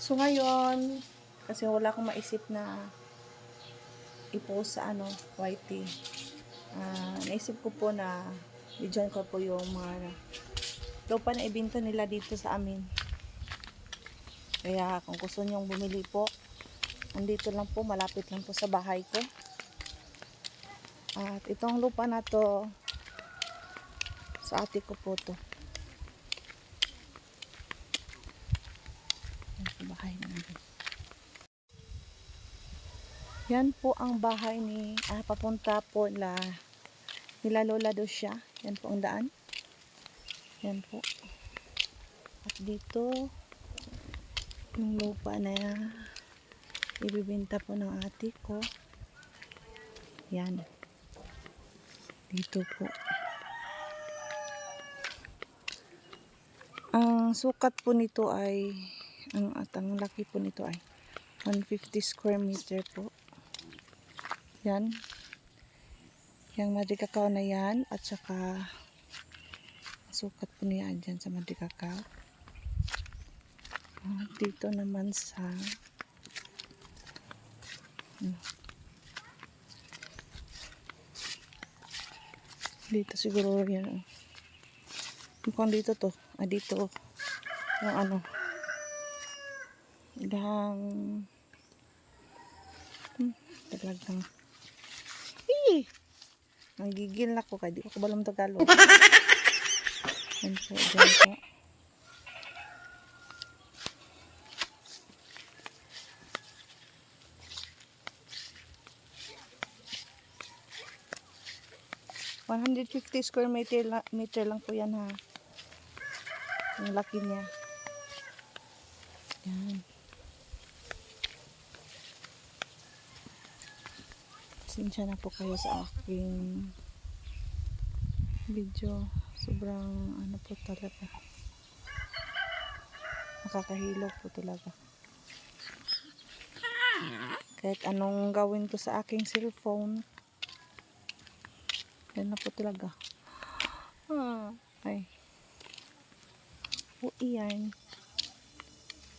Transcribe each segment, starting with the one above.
So ngayon, kasi wala akong maisip na i-post sa YT. Naisip ko po na i-join ko po yung mga lupa na ibinta nila dito sa amin. Kaya kung gusto nyong bumili po, nandito lang po, malapit lang po sa bahay ko. At itong lupa na to, sa ate ko po to. Bahay namin. Yan po ang bahay ni papunta po nila Lola Dosia. Yan po ang daan. Yan po. At dito yung lupa na ibibenta po ng ate ko. Yan. Dito po. Ang sukat po nito ay ang laki po nito ay 150 square meter po. Yan. Yung madikakaw na yan. At saka sukat po niya dyan sa madikakaw. Dito naman sa dito siguro yan. Mukhang dito to. Dito. Yung Ilang talagang nanggigil na ko kaya di ko balam Tagalog. Yan po, dyan po. $150 square meter lang po yan ha. Yung laki niya. Yan. Pasensya na po kayo sa aking video. Sobrang po talaga. Nakakahilo po talaga. Kahit anong gawin ko sa aking cellphone. Yan na po talaga. Ay. Iyan.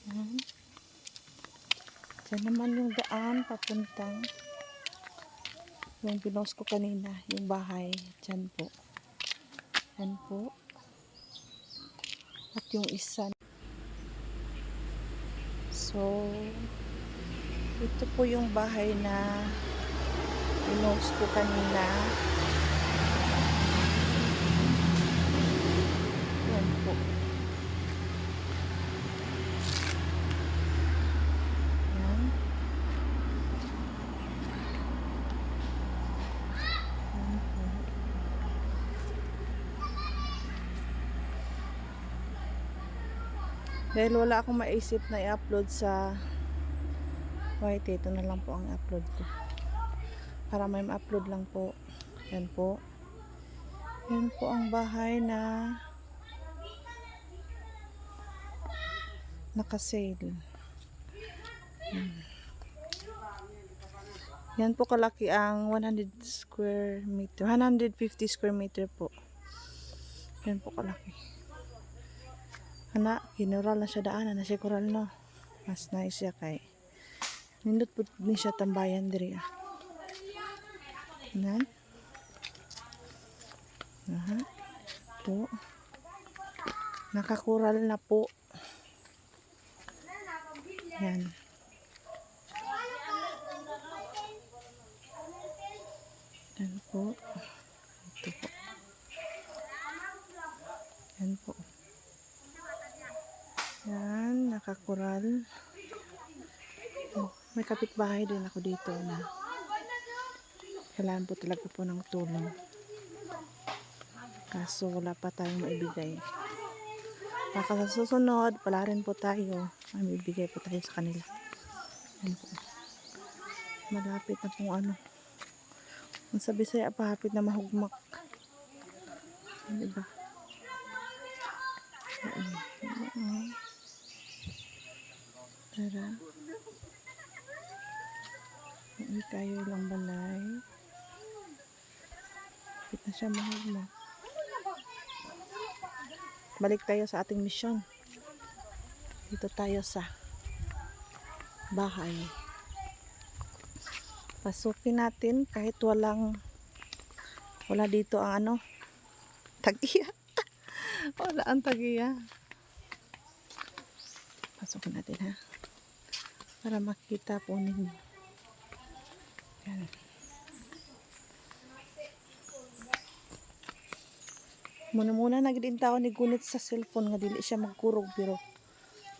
Yan. Diyan naman yung daan papuntang yung pinost ko kanina, yung bahay. Diyan po. Yan po. At yung isa. So, ito po yung bahay na pinost ko kanina. Yan po. Yan. Yan po. Dahil wala akong maisip na i-upload sa YT, ito na lang po ang upload ko. Para may ma-upload lang po. Yan po. Yan po ang bahay na naka-sale. Yan po kalaki ang 100 square meter. 150 square meter po. Yan po kalaki. Ginural na siya daanan na siya kural no. Mas nice siya kay nindot po ni siya tambayan diri Nan. Po. Nakakural na po. Yan. Yan po. Ito po. Yan po. Yan, nakakural. May kapitbahay din ako dito na kailangan po talaga po ng tulong. Kaso wala pa tayong maibigay. Baka sa susunod, pala rin po tayo. May bibigay po tayo sa kanila. Yan po. Malapit na po Ang sa Bisaya, pahapit na mahugmak. Diba? Tara. Hindi kayo lang balay. Kapit na siya mahugmak. Balik tayo sa ating misyon. Dito tayo sa bahay. Pasukin natin kahit wala dito ang ano, tag-iya. Wala ang tag-iya. Pasukin natin ha. Para makita po ninyo. Yan. Muna nagdintaw ni gunit sa cellphone nga dili siya magkurog biro.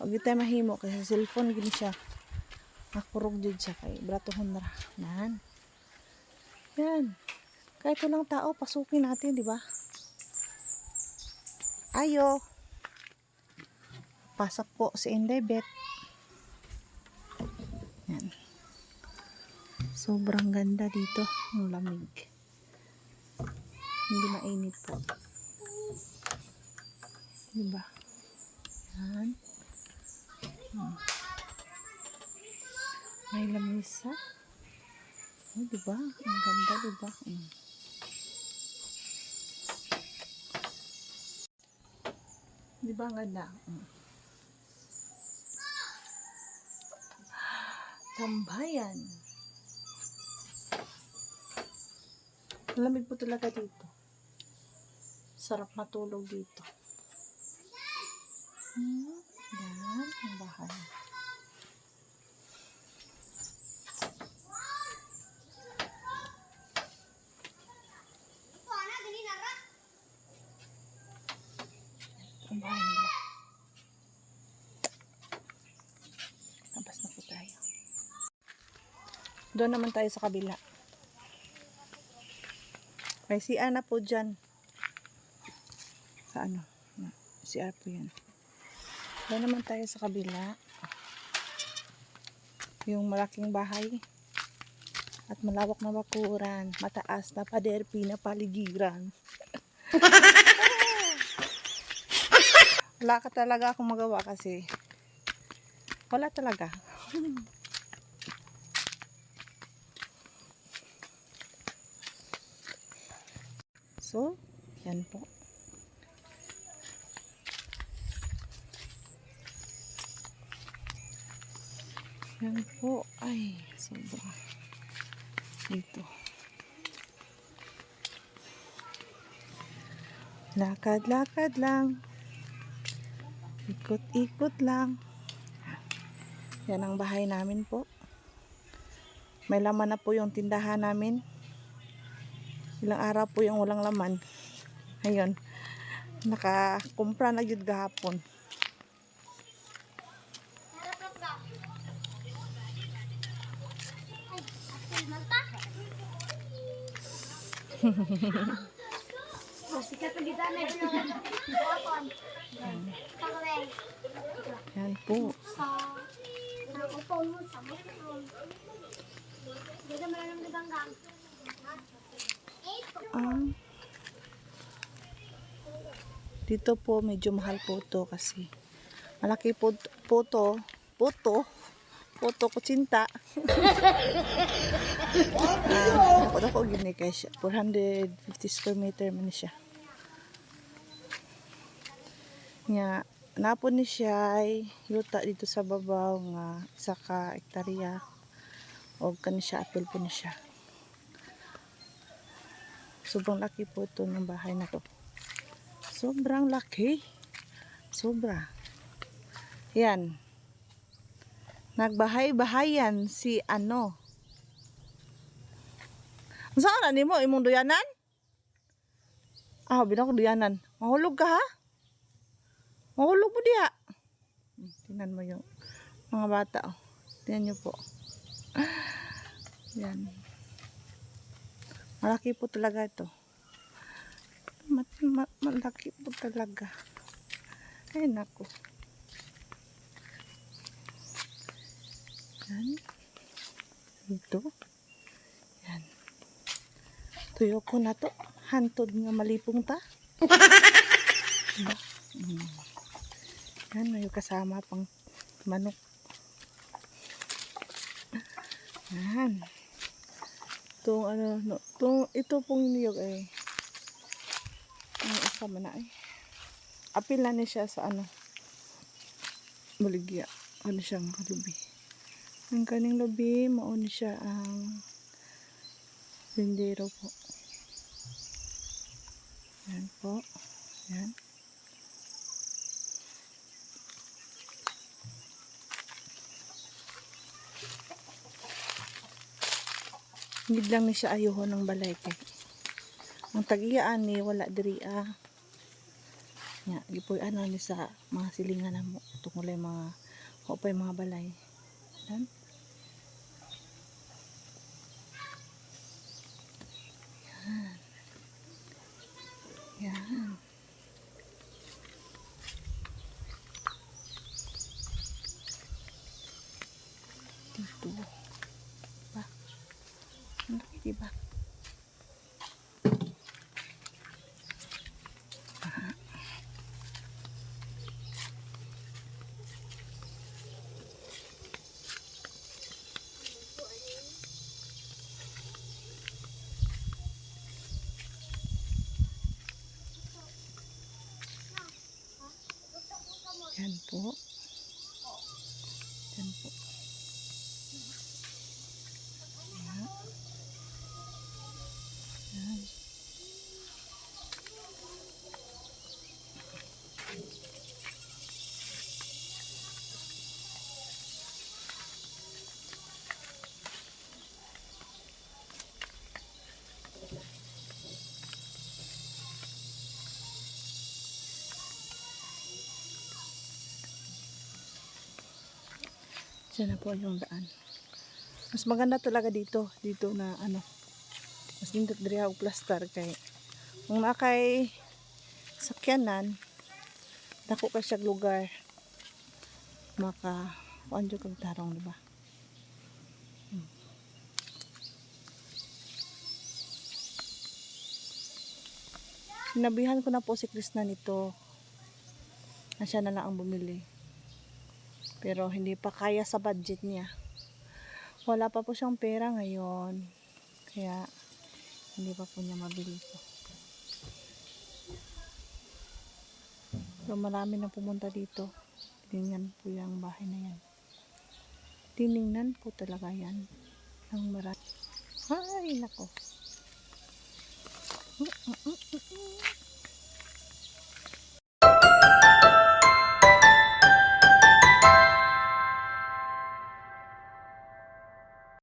Wag tayo mahimo kasi sa cellphone gini siya. Nakurog jud siya kay bratohon ra. Nan. Yan. Kahit walang tao, pasukin natin, di ba? Ayo. Pasok po si Indebet. Yan. Sobrang ganda dito. Ang lamig. Hindi mainit po. Di ba? Yan. May lamisa. Oh, di ba? Ang ganda, di ba? Di ba ang ganda? Tambayan. Lamig po talaga dito. Sarap matulog dito. Yan, ang bahay. Ang bahay nila. Labas na po tayo. Doon naman tayo sa kabila. May CR na po dyan. Sa ano? CR po yan. Doon naman tayo sa kabila. Yung malaking bahay. At malawak na bakuran. Mataas na pader, pinapaligiran. Wala ka talaga akong magawa kasi wala talaga. So, yan po. Yan po. Ay, sobra. Dito. Lakad-lakad lang. Ikot-ikot lang. Yan ang bahay namin po. May laman na po yung tindahan namin. Ilang araw po yung walang laman. Ayun. Nakakumpra na yun gahapon. Yan po. Dito po medyo mahal po to kasi malaki po kutsinta. Ako gini kay siya 450 square meter man siya. Nya napon ni siya ay yuta dito sa babaw nga isa ka hektarya o kani siya apil po ni siya. Sobrang laki po ito ng bahay na to. Sobrang laki. Sobra. Yan. Nagbahay-bahayan si ano. Saan na nimo imong duyanan? Binako duyanan. Mahulog ka ha? Mahulog mo diha. Tingnan mo yung mga bata. Oh. Tingnan nyo po. Yan. Malaki po talaga ito. Malaki po talaga. Ay naku. Yan. Ito. Yan. Tuyo ko na to. Hantod nga malipong ta. Diba? Yan. May kasama pang manok. Yan. Itong ano. No, ito pong niyog ay. Sama na ay. Apil na niya siya sa ano. Baligya. Ano siyang kalubi. Ang kaning labi, mauni siya ang lindero po. Yan po. Yan. Hindi lang ni siya ayuho ng balay kay. Ang tag-iyaan ni wala diri nya gipoy ano ni sa mga silingan na mo tungolay mga hopay mga balay. Yan. Yan. Dito. Ba? Ano diba? Yan po. Yan po. Yan. Yan. Diyan na po yung daan. Mas maganda talaga dito. Dito na ano. Mas dito diri og plaster kay kung nakay sakyanan dako ka siya lugar maka kuan jud kag tarong diba? Sinabihan ko na po si Krishna nito na siya na lang ang bumili. Pero hindi pa kaya sa budget niya. Wala pa po siyang pera ngayon. Kaya hindi pa po niya mabili po. So marami na pumunta dito. Tinignan po yung bahay na yan. Tinignan po talaga yan. Ang marami. Ay, nako.